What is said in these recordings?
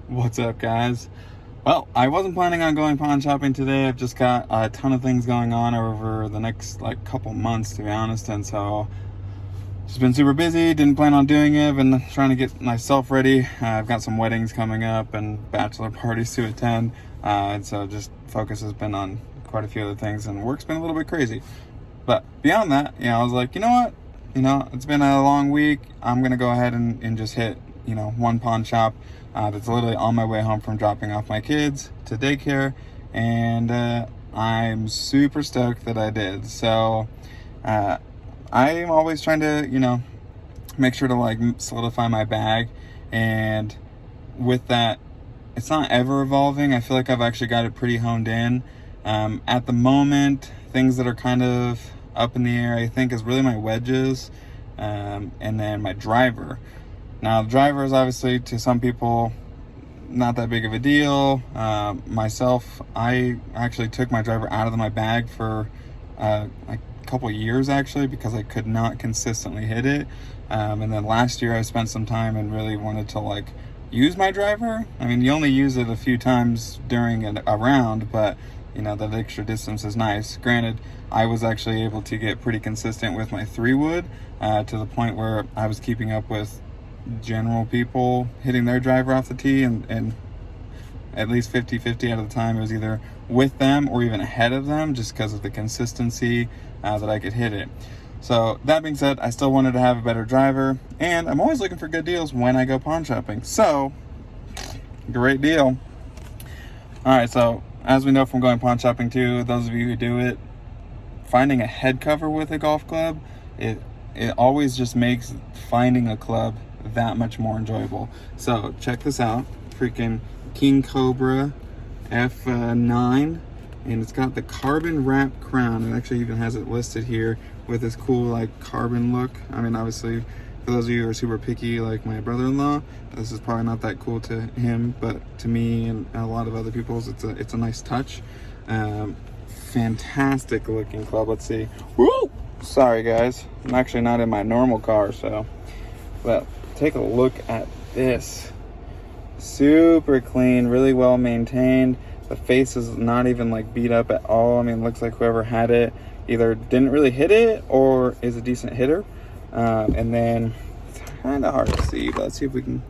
What's up, guys? Well, I wasn't planning on going pawn shopping today. I've just got a ton of things going on over the next couple months, to be honest, and so just been super busy. Didn't plan on doing it. Been trying to get myself ready. I've got some weddings coming up and bachelor parties to attend, and so just focus has been on quite a few other things, and work's been a little bit crazy. But beyond that, I was like, you know what? It's been a long week. I'm gonna go ahead and just hit one pawn shop that's literally on my way home from dropping off my kids to daycare, and I'm super stoked that I did. So I'm always trying to make sure to solidify my bag, and with that, it's not ever evolving. I feel like I've actually got it pretty honed in. At the moment, things that are kind of up in the air, I think, is really my wedges, and then my driver. Now, the driver is obviously, to some people, not that big of a deal. Myself, I actually took my driver out of my bag for a couple years, actually, because I could not consistently hit it. And then last year, I spent some time and really wanted to use my driver. I mean, you only use it a few times during a round, but that extra distance is nice. Granted, I was actually able to get pretty consistent with my 3-wood to the point where I was keeping up with general people hitting their driver off the tee, and at least 50-50 out of the time it was either with them or even ahead of them, just because of the consistency that I could hit it. So that being said, I still wanted to have a better driver, and I'm always looking for good deals when I go pawn shopping. So great deal. All right, so as we know from going pawn shopping too, those of you who do it, finding a head cover with a golf club, it always just makes finding a club that much more enjoyable. So check this out, freaking King Cobra F9, and it's got the carbon wrap crown. It actually even has it listed here with this cool carbon look. I mean, obviously, for those of you who are super picky like my brother-in-law, this is probably not that cool to him, but to me and a lot of other people's, it's a nice touch. Fantastic looking club. Let's see. Woo! Sorry guys, I'm actually not in my normal car, but take a look at this. Super clean, really well maintained. The face is not even beat up at all. I mean, it looks like whoever had it either didn't really hit it or is a decent hitter. And then it's kind of hard to see, but let's see if we can.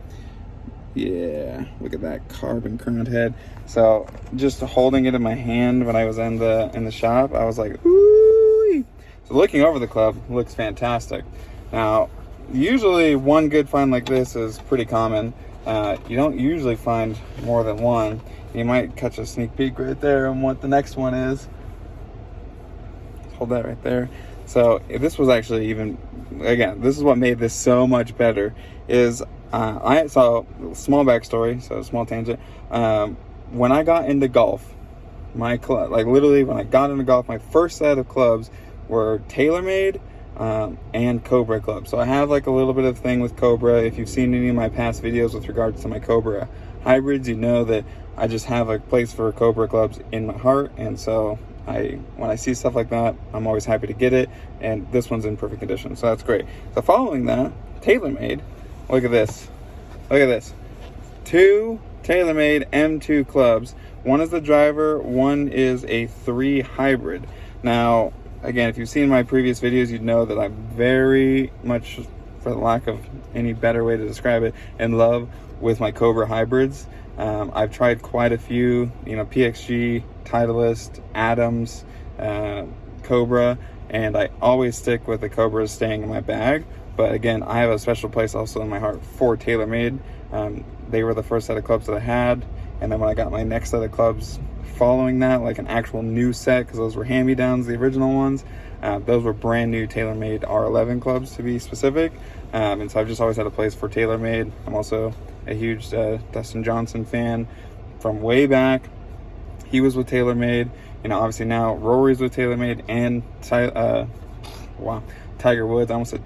Yeah, look at that carbon crowned head. So just holding it in my hand when I was in the shop, I was like, ooh. So looking over the club, looks fantastic. Now, usually one good find like this is pretty common. You don't usually find more than one. You might catch a sneak peek right there on what the next one is. Hold that right there. So this was actually this is what made this so much better, is I saw small backstory, so small tangent. When I got into golf, my club, literally when I got into golf, my first set of clubs were Taylormade and Cobra clubs. So I have a little bit of thing with Cobra. If you've seen any of my past videos with regards to my Cobra hybrids, you know that I just have a place for Cobra clubs in my heart, and so when I see stuff like that, I'm always happy to get it, and this one's in perfect condition, so that's great. So following that, Taylormade, look at this. 2 Taylormade M2 clubs. One is the driver, one is a 3 hybrid. Now, again, if you've seen my previous videos, you'd know that I'm very much, for the lack of any better way to describe it, in love with my Cobra hybrids. I've tried quite a few, PXG, Titleist, Adams, Cobra, and I always stick with the Cobras staying in my bag. But again, I have a special place also in my heart for Taylormade. They were the first set of clubs that I had, and then when I got my next set of clubs following that, an actual new set, because those were hand-me-downs, the original ones, those were brand new Taylormade R11 clubs, to be specific. And so I've just always had a place for Taylormade. I'm also a huge Dustin Johnson fan from way back. He was with Taylormade. Obviously now Rory's with Taylormade, and Tiger Woods. I almost said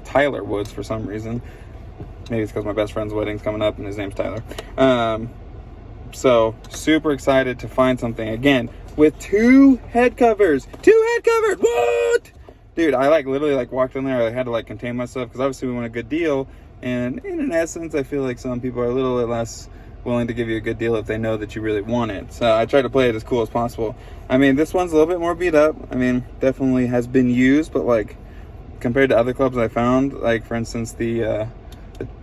Tyler Woods for some reason. Maybe it's because my best friend's wedding's coming up and his name's Tyler. So super excited to find something again with 2 head covers. 2 head covers. What? Dude, I literally walked in there. I had to contain myself because obviously we want a good deal. And in essence, I feel like some people are a little bit less willing to give you a good deal if they know that you really want it. So I try to play it as cool as possible. I mean, this one's a little bit more beat up. I mean, definitely has been used, but like compared to other clubs I found, like for instance the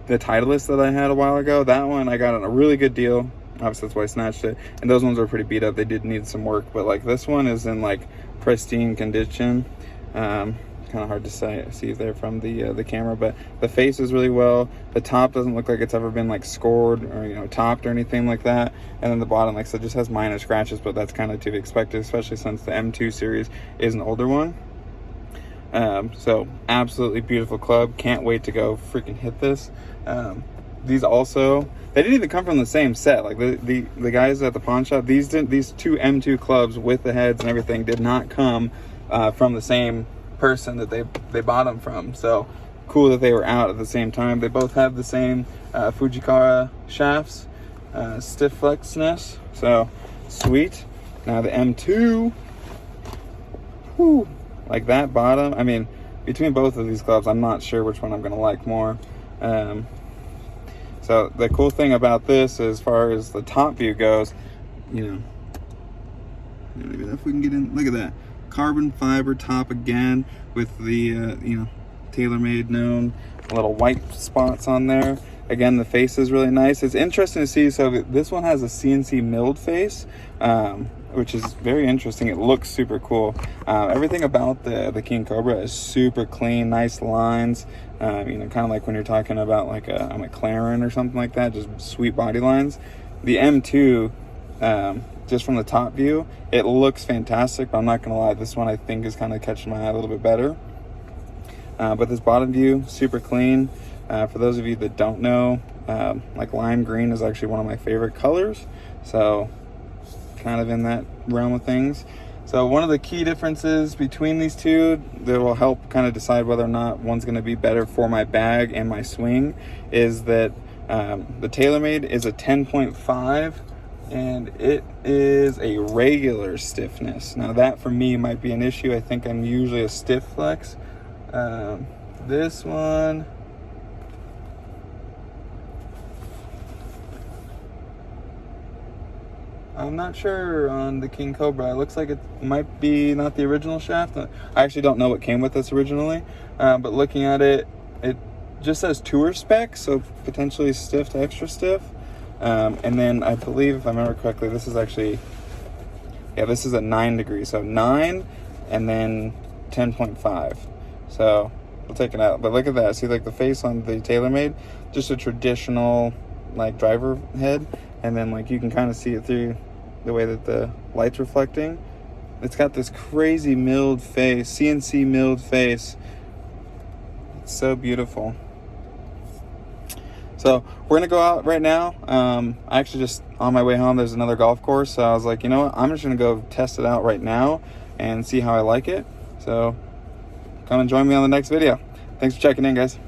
Titleist that I had a while ago, that one I got on a really good deal. Obviously that's why I snatched it. And those ones were pretty beat up. They did need some work, but like this one is in like pristine condition. Kind of hard to see there from the camera, but the face is really well. The top doesn't look like it's ever been like scored or topped or anything like that. And then the bottom, like I said, just has minor scratches, but that's kind of to be expected, especially since the M2 series is an older one. So absolutely beautiful club. Can't wait to go freaking hit this. These also, they didn't even come from the same set. Like the guys at the pawn shop, these two M2 clubs with the heads and everything did not come from the same person that they bought them from. So cool that they were out at the same time. They both have the same Fujikara shafts, stiff flexness. So sweet. Now the M2, whew, like that bottom. I mean, between both of these clubs, I'm not sure which one I'm gonna like more. So the cool thing about this, as far as the top view goes, maybe if we can get in, look at that. Carbon fiber top again with the Taylormade known little white spots on there. Again, the face is really nice. It's interesting to see. So this one has a CNC milled face, which is very interesting. It looks super cool. Everything about the King Cobra is super clean, nice lines. Kind of like when you're talking about like a McLaren or something like that, just sweet body lines. The M2, just from the top view, it looks fantastic, but I'm not gonna lie, this one I think is kind of catching my eye a little bit better. But this bottom view, super clean. For those of you that don't know, like lime green is actually one of my favorite colors, so kind of in that realm of things. So one of the key differences between these two that will help kind of decide whether or not one's going to be better for my bag and my swing is that the Taylormade is a 10.5 and it is a regular stiffness. Now that for me might be an issue. I think I'm usually a stiff flex. This one, I'm not sure on the King Cobra. It looks like it might be not the original shaft. I actually don't know what came with this originally, but looking at it, it just says tour spec, so potentially stiff to extra stiff. And then I believe, if I remember correctly, this is actually, this is at 9 degrees. So 9 and then 10.5. So we'll take it out. But look at that. See, like the face on the Taylormade, just a traditional like driver head. And then like you can kind of see it through the way that the light's reflecting. It's got this crazy milled face, CNC milled face. It's so beautiful. So we're gonna go out right now. I actually just on my way home, there's another golf course. So I was like, you know what? I'm just gonna go test it out right now and see how I like it. So come and join me on the next video. Thanks for checking in, guys.